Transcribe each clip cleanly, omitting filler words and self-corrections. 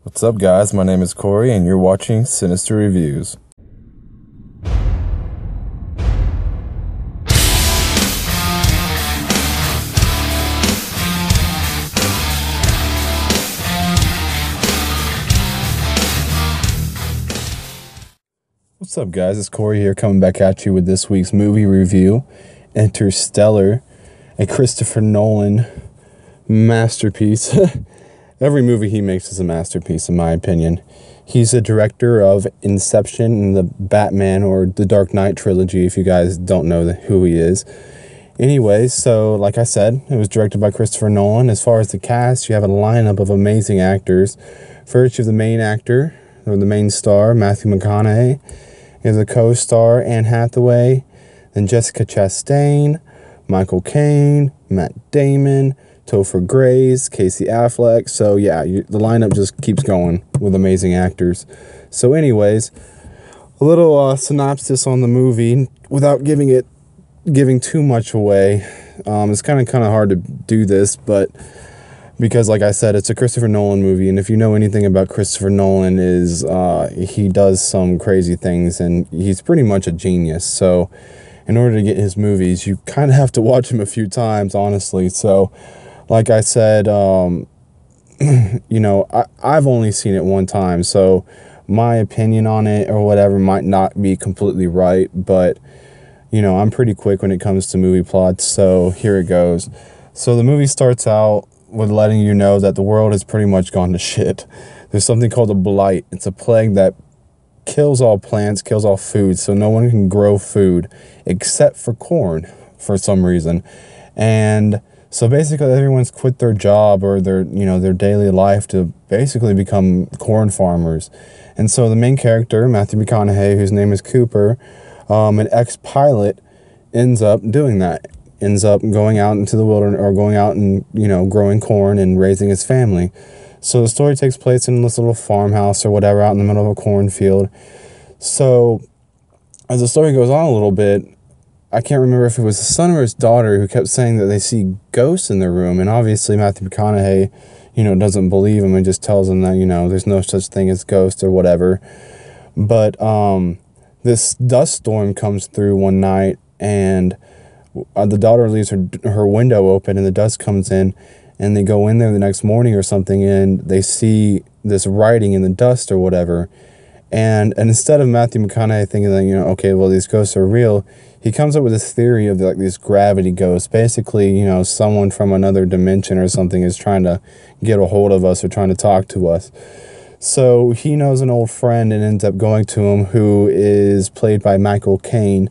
What's up, guys? My name is Corey, and you're watching Sinister Reviews. What's up, guys? It's Corey here, coming back at you with this week's movie review, Interstellar, a Christopher Nolan masterpiece. Every movie he makes is a masterpiece, in my opinion. He's the director of Inception and the Batman or the Dark Knight trilogy, if you guys don't know who he is. Anyways, so like I said, it was directed by Christopher Nolan. As far as the cast, you have a lineup of amazing actors. First, you have the main actor, or the main star, Matthew McConaughey. You have the co-star, Anne Hathaway. Then Jessica Chastain, Michael Caine, Matt Damon, Topher Grace, Casey Affleck. So yeah, the lineup just keeps going with amazing actors. So anyways, a little synopsis on the movie without giving too much away. It's kind of hard to do this, but because like I said, it's a Christopher Nolan movie, and if you know anything about Christopher Nolan, is he does some crazy things, and he's pretty much a genius. So in order to get his movies, you kind of have to watch him a few times, honestly. So like I said, you know, I've only seen it one time, so my opinion on it or whatever might not be completely right, but, you know, I'm pretty quick when it comes to movie plots, so here it goes. So the movie starts out with letting you know that the world has pretty much gone to shit. There's something called a blight. It's a plague that kills all plants, kills all food, so no one can grow food except for corn for some reason. And so basically everyone's quit their job or their daily life to basically become corn farmers. And so the main character, Matthew McConaughey, whose name is Cooper, an ex-pilot, ends up doing that. Ends up going out into the wilderness, or going out and, growing corn and raising his family. So the story takes place in this little farmhouse or whatever out in the middle of a cornfield. So as the story goes on a little bit, I can't remember if it was his son or his daughter who kept saying that they see ghosts in the room. And obviously Matthew McConaughey, doesn't believe him and just tells him that, there's no such thing as ghosts or whatever. But this dust storm comes through one night, and the daughter leaves her window open, and the dust comes in, and they go in there the next morning or something, and they see this writing in the dust or whatever. And instead of Matthew McConaughey thinking that, okay, well, these ghosts are real, he comes up with this theory of these gravity ghosts. Basically, someone from another dimension or something is trying to get a hold of us or trying to talk to us. So he knows an old friend and ends up going to him, who is played by Michael Caine,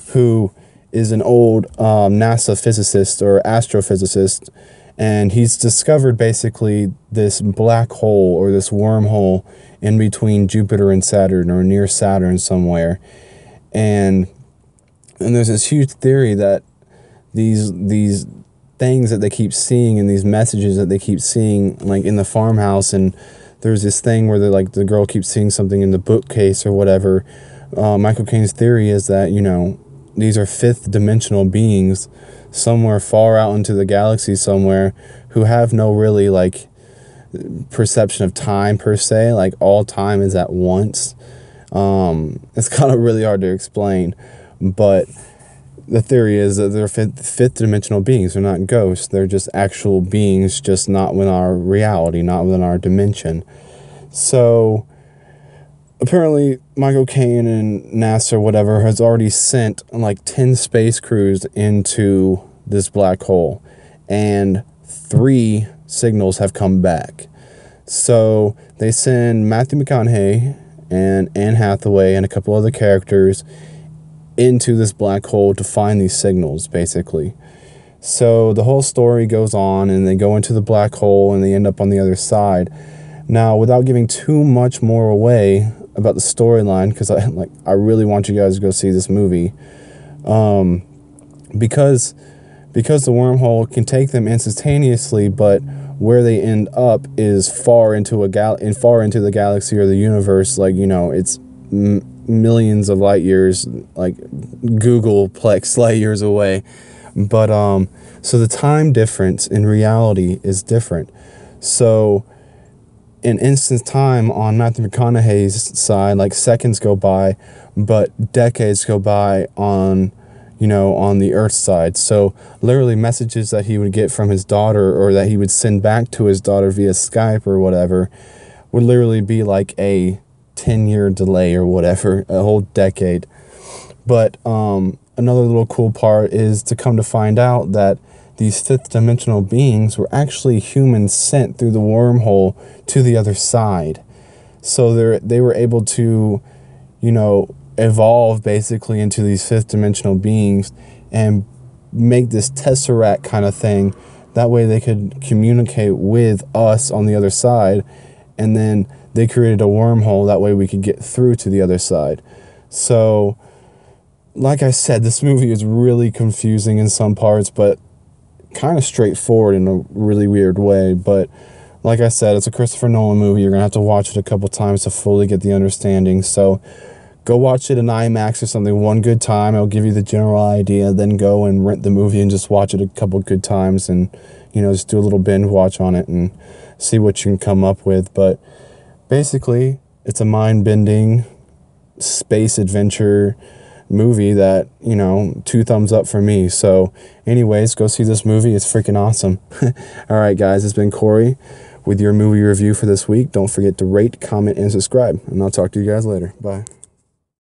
who is an old NASA physicist or astrophysicist. And he's discovered basically this black hole or this wormhole in between Jupiter and Saturn, or near Saturn somewhere. And there's this huge theory that these things that they keep seeing and these messages that they keep seeing, like in the farmhouse, and there's this thing where the girl keeps seeing something in the bookcase or whatever. Michael Caine's theory is that, these are fifth dimensional beings somewhere far out into the galaxy somewhere, who have no really perception of time per se. Like, all time is at once. It's kind of really hard to explain, but the theory is that they're fifth dimensional beings. They're not ghosts. They're just actual beings, just not within our reality, not within our dimension. So apparently Michael Caine and NASA or whatever has already sent 10 space crews into this black hole, and 3 signals have come back. So they send Matthew McConaughey and Anne Hathaway and a couple other characters into this black hole to find these signals, basically. So the whole story goes on, and they go into the black hole, and they end up on the other side. Now, without giving too much more away about the storyline, because I really want you guys to go see this movie, because the wormhole can take them instantaneously, but where they end up is far into the galaxy or the universe. It's millions of light years, Googleplex light years away. But so the time difference in reality is different. So in instant time on Matthew McConaughey's side, like seconds go by, but decades go by on, you know, on the Earth's side. So literally messages that he would get from his daughter, or that he would send back to his daughter via Skype or whatever, would literally be like a 10-year delay or whatever, a whole decade. But another little cool part is to come to find out that these fifth dimensional beings were actually humans sent through the wormhole to the other side. So they were able to, you know, evolve basically into these fifth dimensional beings and make this tesseract kind of thing. That way they could communicate with us on the other side, and then they created a wormhole. That way we could get through to the other side. So, like I said, this movie is really confusing in some parts, but kind of straightforward in a really weird way. But like I said, it's a Christopher Nolan movie. You're gonna have to watch it a couple times to fully get the understanding. So go watch it in IMAX or something one good time. It'll give you the general idea. Then go and rent the movie and just watch it a couple good times, and, you know, just do a little binge watch on it and see what you can come up with. But basically, it's a mind-bending space adventure movie that, you know, 2 thumbs up for me. So anyways, go see this movie. It's freaking awesome. All right, guys, it's been Corey with your movie review for this week. Don't forget to rate, comment, and subscribe, and I'll talk to you guys later. Bye.